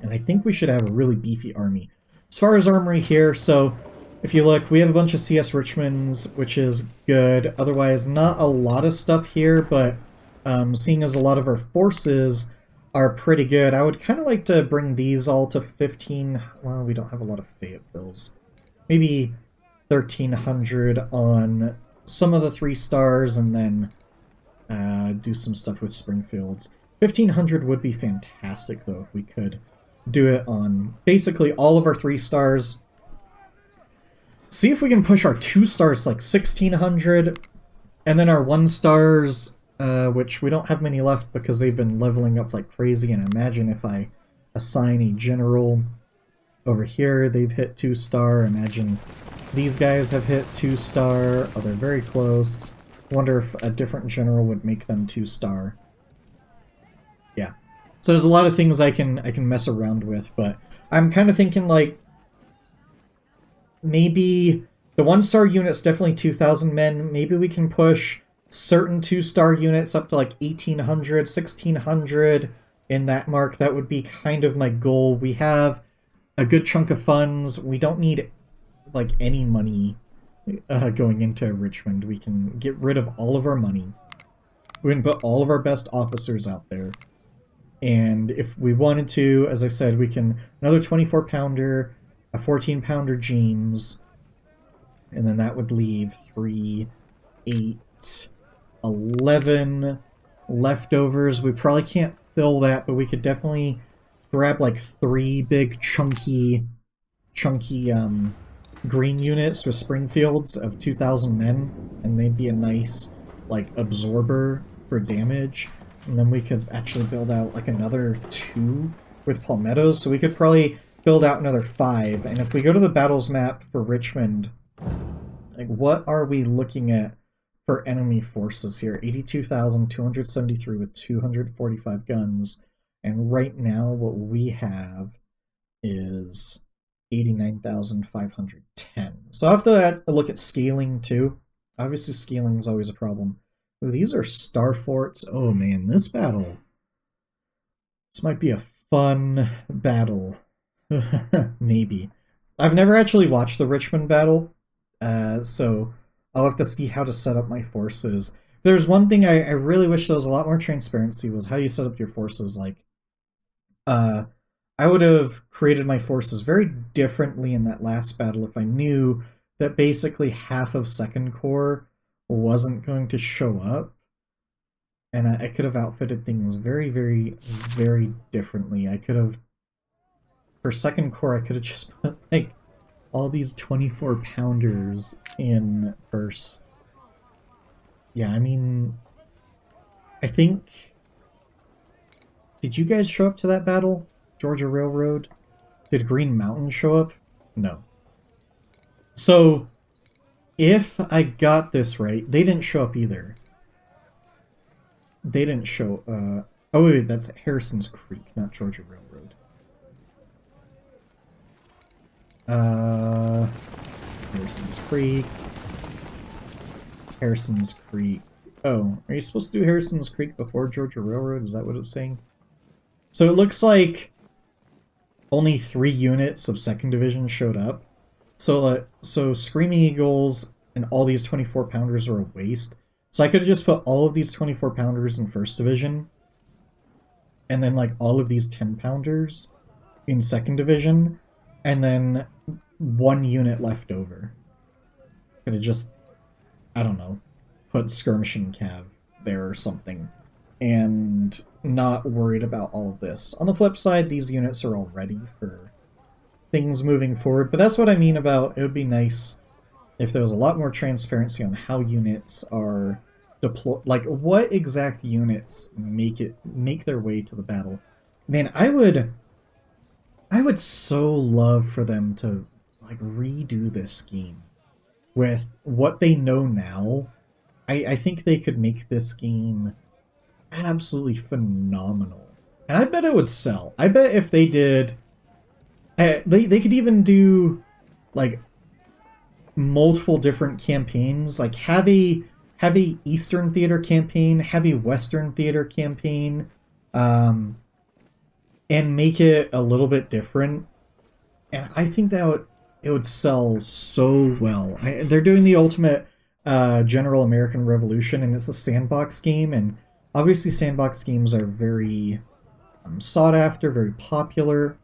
and I think we should have a really beefy army. As far as armory here, so if you look, we have a bunch of CS Richmonds, which is good. Otherwise, not a lot of stuff here, but seeing as a lot of our forces are pretty good, I would kind of like to bring these all to 15. Well, we don't have a lot of Fayettevilles. Maybe 1,300 on some of the 3 stars, and then do some stuff with Springfields. 1,500 would be fantastic, though, if we could do it on basically all of our 3 stars. See if we can push our 2 stars like 1,600, and then our 1 stars, which we don't have many left because they've been leveling up like crazy, and imagine if I assign a general over here, they've hit 2-star, imagine these guys have hit 2-star, oh, they're very close. Wonder if a different general would make them 2-star. Yeah. So there's a lot of things I can mess around with, but I'm kind of thinking like maybe the 1-star unit's definitely 2,000 men. Maybe we can push certain 2-star units up to like 1,800, 1,600 in that mark. That would be kind of my goal. We have a good chunk of funds. We don't need like any money going into Richmond. We can get rid of all of our money. We can put all of our best officers out there. And if we wanted to, as I said, we can another 24-pounder, a 14-pounder James, and then that would leave 3, 8, 11 leftovers. We probably can't fill that, but we could definitely grab like 3 big chunky green units with Springfields of 2,000 men, and they'd be a nice like absorber for damage. And then we could actually build out like another 2 with palmettos, so we could probably build out another 5. And if we go to the battles map for Richmond, like what are we looking at for enemy forces here? 82,273 with 245 guns, and right now what we have is 89,510. So I have to look at scaling too. Obviously scaling is always a problem. Ooh, these are star forts. Oh man, this battle. This might be a fun battle. Maybe. I've never actually watched the Richmond battle, so I'll have to see how to set up my forces. If there's one thing I really wish there was a lot more transparency was how you set up your forces. Like, I would have created my forces very differently in that last battle if I knew that basically half of Second Corps wasn't going to show up. And I could have outfitted things very, very, very differently. I could have, for Second Corps, I could have just put, like, all these 24-pounders in first. Yeah, I mean, I think... Did you guys show up to that battle? Georgia Railroad? Did Green Mountain show up? No. So, if I got this right, they didn't show up either. They didn't show, oh wait, that's Harrison's Creek, not Georgia Railroad. Harrison's Creek. Harrison's Creek. Oh, are you supposed to do Harrison's Creek before Georgia Railroad? Is that what it's saying? So it looks like only 3 units of 2nd Division showed up. So Screaming Eagles and all these 24-pounders are a waste. So I could have just put all of these 24 pounders in 1st Division, and then like all of these 10 pounders in 2nd Division, and then 1 unit left over. Could have just, I don't know, put skirmishing cav there or something, and not worried about all of this. On the flip side, these units are all ready for things moving forward, but that's what I mean about it would be nice if there was a lot more transparency on how units are deployed, like what exact units make their way to the battle. Man, I would so love for them to like redo this game with what they know now. I think they could make this game absolutely phenomenal, and I bet it would sell. I bet if they did, they could even do like multiple different campaigns, like have a Eastern Theater campaign, have a Western Theater campaign, and make it a little bit different. And I think that it would sell so well. They're doing the Ultimate General American Revolution, and it's a sandbox game, and obviously sandbox games are very sought after, very popular.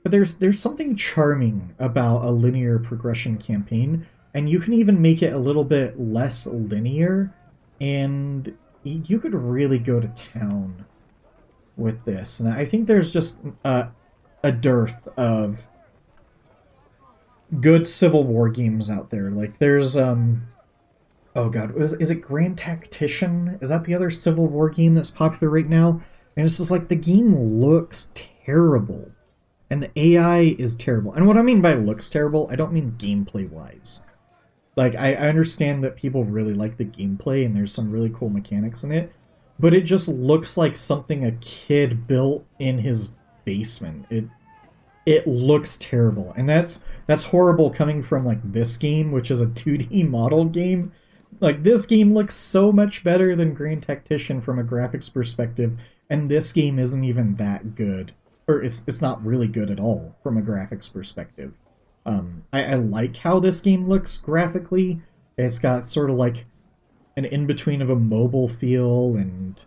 But there's something charming about a linear progression campaign, and you can even make it a little bit less linear, and you could really go to town with this. And I think there's just a dearth of good Civil War games out there. Like there's oh god, is it Grand Tactician? Is that the other Civil War game that's popular right now? And it's just like the game looks terrible. And the AI is terrible. And what I mean by looks terrible, I don't mean gameplay-wise. Like, I understand that people really like the gameplay, and there's some really cool mechanics in it, but it just looks like something a kid built in his basement. It looks terrible. And that's horrible coming from, like, this game, which is a 2D model game. Like, this game looks so much better than Grand Tactician from a graphics perspective, and this game isn't even that good. Or it's not really good at all from a graphics perspective. I like how this game looks graphically. It's got sort of like an in-between of a mobile feel, and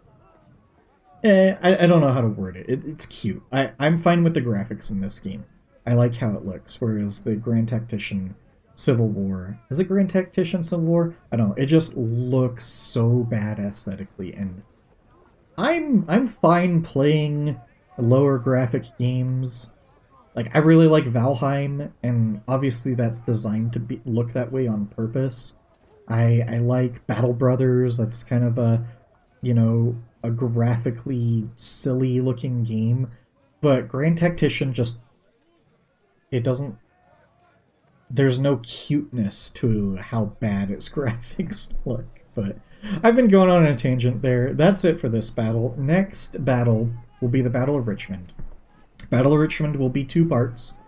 I don't know how to word it. It's cute. I'm fine with the graphics in this game. I like how it looks, whereas the Grand Tactician Civil War... Is it Grand Tactician Civil War? I don't know. It just looks so bad aesthetically, and I'm fine playing lower graphic games. Like, I really like Valheim, and obviously that's designed to look that way on purpose. I like Battle Brothers. That's kind of a, you know, a graphically silly looking game. But Grand Tactician just, it doesn't, there's no cuteness to how bad its graphics look. But I've been going on a tangent there. That's it for this battle. Next battle will be the Battle of Richmond. Battle of Richmond will be 2 parts.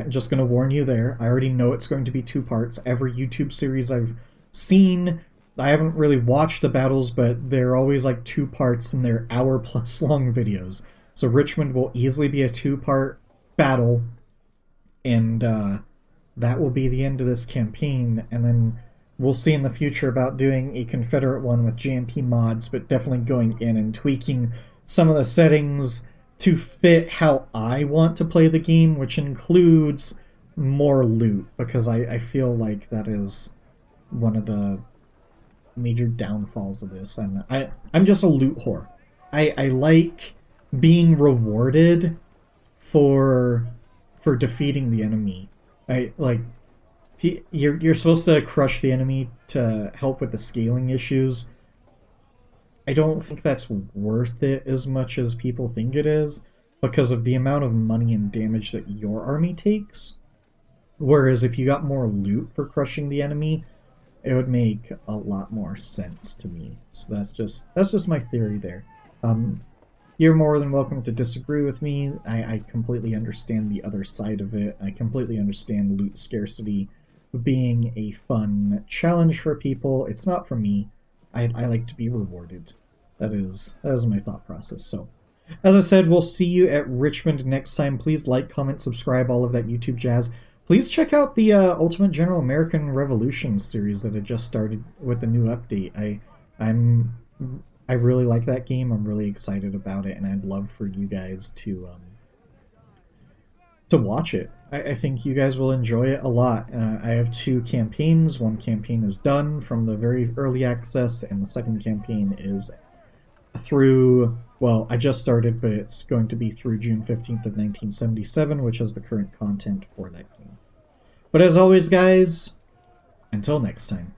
Just going to warn you there. I already know it's going to be 2 parts. Every YouTube series I've seen, I haven't really watched the battles, but they're always like 2 parts, and they're hour-plus long videos. So Richmond will easily be a 2-part battle, and that will be the end of this campaign. And then we'll see in the future about doing a Confederate one with JMP mods, but definitely going in and tweaking some of the settings to fit how I want to play the game, which includes more loot, because I feel like that is one of the major downfalls of this. And I'm just a loot whore. I like being rewarded for defeating the enemy. You're supposed to crush the enemy to help with the scaling issues. I don't think that's worth it as much as people think it is, because of the amount of money and damage that your army takes. Whereas if you got more loot for crushing the enemy, it would make a lot more sense to me. So that's just my theory there. You're more than welcome to disagree with me. I completely understand the other side of it. I completely understand loot scarcity being a fun challenge for people. It's not for me. I like to be rewarded. That is my thought process. So, as I said, we'll see you at Richmond next time. Please like, comment, subscribe, all of that YouTube jazz. Please check out the Ultimate General American Revolution series that had just started with the new update. I really like that game. I'm really excited about it, and I'd love for you guys to watch it. I think you guys will enjoy it a lot. I have 2 campaigns. One campaign is done from the very early access, and the second campaign is through, well, I just started, but it's going to be through June 15th of 1977, which is the current content for that game. But as always, guys, until next time.